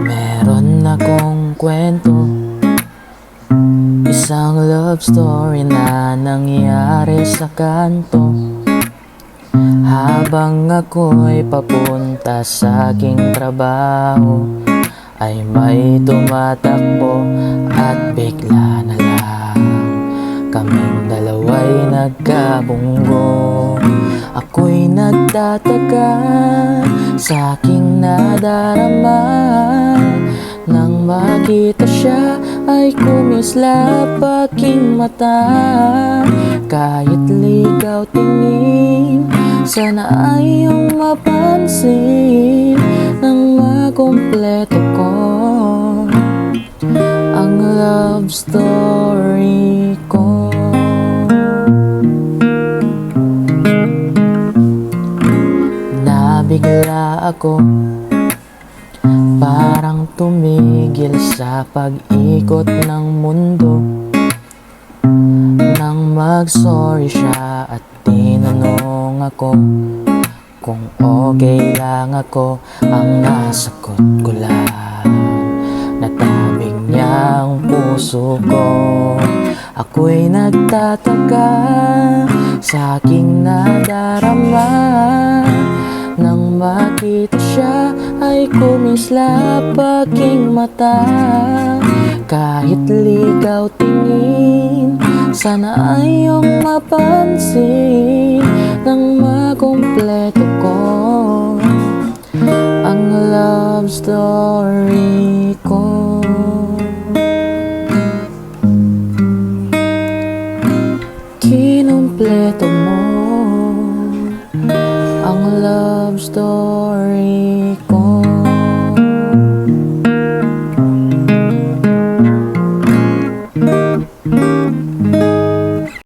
Meron akong kwento, isang love story na nangyari sa kanto. Habang ako'y papunta sa aking trabaho, ay may tumatakbo at bigla na lang kaming dalawa'y nagkabunggo. Ako'y nagtataka sa aking nadarama, nang makita siya ay kumislap aking mata. Kahit ligaw tingin, sana ay iyong mapansin nang makumpleto ko ang love story ko. Nabigla ako, parang tumigil sa pag-ikot ng mundo, nang mag-sorry siya at tinanong ako kung okay lang ako. Ang nasagot ko lang, natabig niya ang puso ko. Ako'y nagtataka sa aking nadarama, nang makita siya ay kumislap aking mata. Kahit ligaw tingin, sana ay iyong mapansin nang makumpleto ko ang love story ko. Kinumpleto mo ang love story ko.